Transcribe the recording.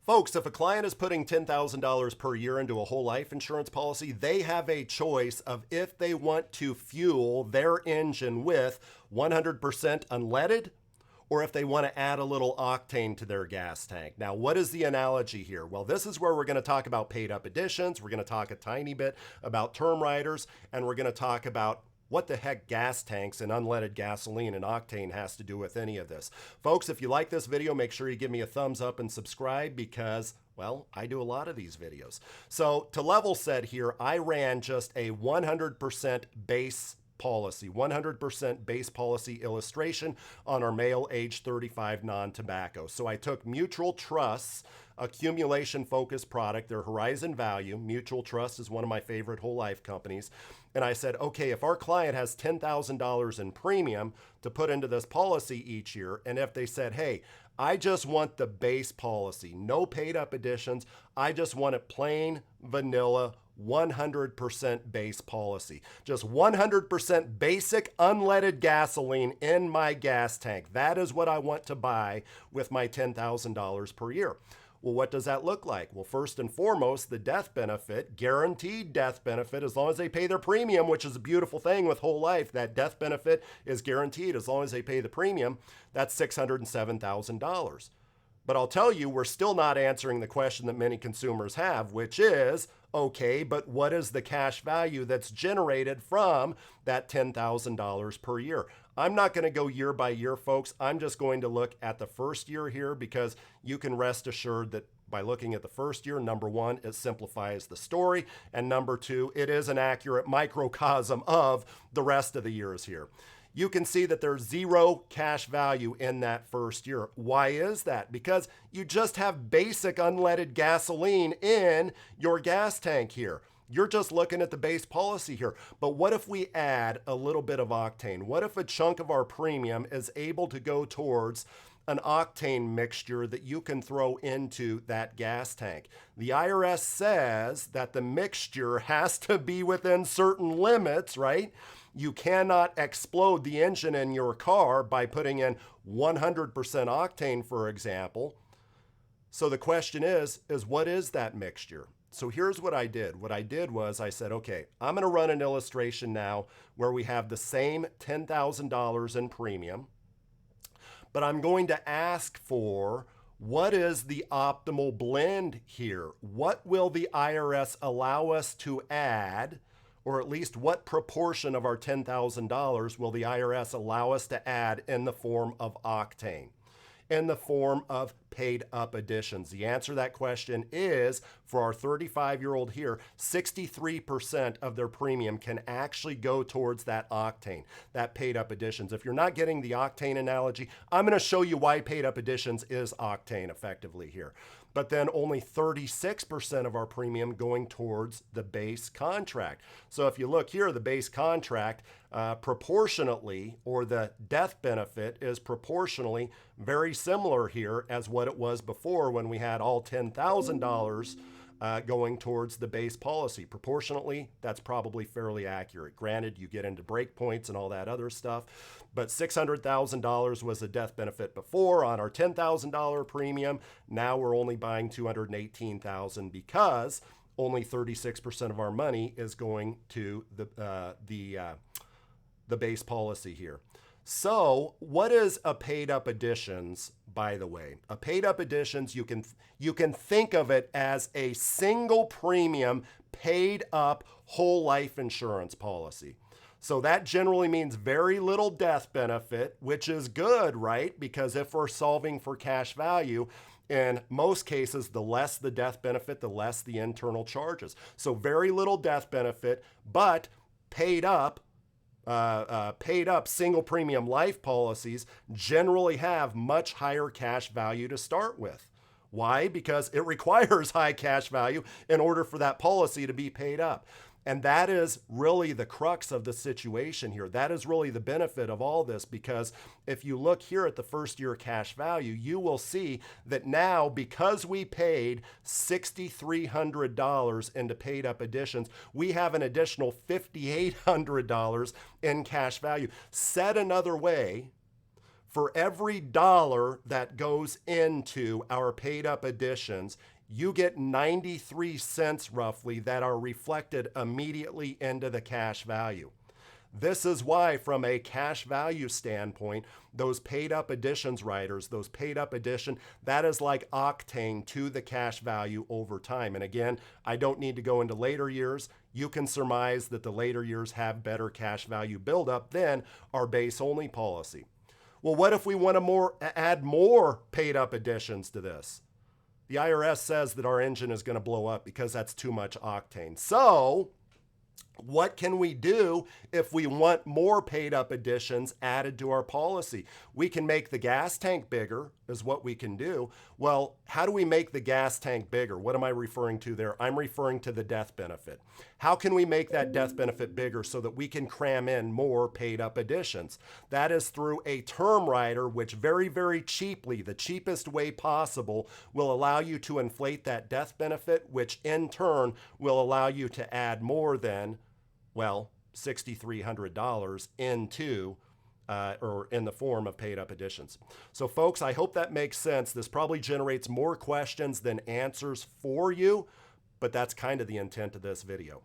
Folks, if a client is putting $10,000 per year into a whole life insurance policy, they have a choice of if they want to fuel their engine with 100% unleaded or if they want to add a little octane to their gas tank. Now, what is the analogy here? Well, this is where we're going to talk about paid up additions. We're going to talk a tiny bit about term riders, and we're going to talk about what the heck gas tanks and unleaded gasoline and octane has to do with any of this. Folks, if you like this video, make sure you give me a thumbs up and subscribe because, well, I do a lot of these videos. So to level set here, I ran just a 100% base policy, 100% base policy illustration on our male age 35 non-tobacco. So I took Mutual Trust's accumulation focused product, their Horizon Value. Mutual Trust is one of my favorite whole life companies. And I said, okay, if our client has $10,000 in premium to put into this policy each year, and if they said, hey, I just want the base policy, no paid up additions, I just want it plain vanilla 100% base policy. Just 100% basic unleaded gasoline in my gas tank. That is what I want to buy with my $10,000 per year. Well, what does that look like? Well, first and foremost, the death benefit, guaranteed death benefit, as long as they pay their premium, which is a beautiful thing with whole life. That death benefit is guaranteed as long as they pay the premium. That's $607,000. But I'll tell you, we're still not answering the question that many consumers have, which is, okay, but what is the cash value that's generated from that $10,000 per year? I'm not going to go year by year, folks. I'm just going to look at the first year here because you can rest assured that by looking at the first year, number one, it simplifies the story. And number two, it is an accurate microcosm of the rest of the years here. You can see that there's zero cash value in that first year. Why is that? Because you just have basic unleaded gasoline in your gas tank here. You're just looking at the base policy here. But what if we add a little bit of octane? What if a chunk of our premium is able to go towards an octane mixture that you can throw into that gas tank? The IRS says that the mixture has to be within certain limits, right? You cannot explode the engine in your car by putting in 100% octane, for example. So the question is what is that mixture? So here's what I did. What I did was I said, okay, I'm going to run an illustration now where we have the same $10,000 in premium, but I'm going to ask for what is the optimal blend here? What will the IRS allow us to add? Or at least what proportion of our $10,000 will the IRS allow us to add in the form of octane, in the form of paid up additions? The answer to that question is, for our 35-year-old here, 63% of their premium can actually go towards that octane, that paid up additions. If you're not getting the octane analogy, I'm going to show you why paid up additions is octane effectively here. But then only 36% of our premium going towards the base contract. So if you look here, the base contract proportionately, or the death benefit is proportionally very similar here as what it was before when we had all $10,000 going towards the base policy. Proportionately, that's probably fairly accurate. Granted, you get into break points and all that other stuff, but $600,000 was the death benefit before on our $10,000 premium. Now we're only buying $218,000 because only 36% of our money is going to the base policy here. So what is a paid up additions, by the way? A paid up additions, you can think of it as a single premium paid up whole life insurance policy. So that generally means very little death benefit, which is good, right? Because if we're solving for cash value, in most cases, the less the death benefit, the less the internal charges. So very little death benefit, but paid up single premium life policies generally have much higher cash value to start with. Why? Because it requires high cash value in order for that policy to be paid up. And that is really the crux of the situation here. That is really the benefit of all this, because if you look here at the first year cash value, you will see that now, because we paid $6,300 into paid up additions, we have an additional $5,800 in cash value. Said another way, For every dollar that goes into our paid up additions, you get 93 cents roughly that are reflected immediately into the cash value. This is why, from a cash value standpoint, those paid up additions riders, those paid up addition, that is like octane to the cash value over time. And again, I don't need to go into later years. You can surmise that the later years have better cash value buildup than our base only policy. Well, what if we want to add more paid up additions to this? The IRS says that our engine is going to blow up because that's too much octane. So what can we do if we want more paid up additions added to our policy? We can make the gas tank bigger, is what we can do. Well, how do we make the gas tank bigger? What am I referring to there? I'm referring to the death benefit. How can we make that death benefit bigger so that we can cram in more paid up additions? That is through a term rider, which very, very cheaply, the cheapest way possible, will allow you to inflate that death benefit, which in turn will allow you to add more than, well, $6,300 into or in the form of paid up additions. So folks, I hope that makes sense. This probably generates more questions than answers for you, but that's kind of the intent of this video.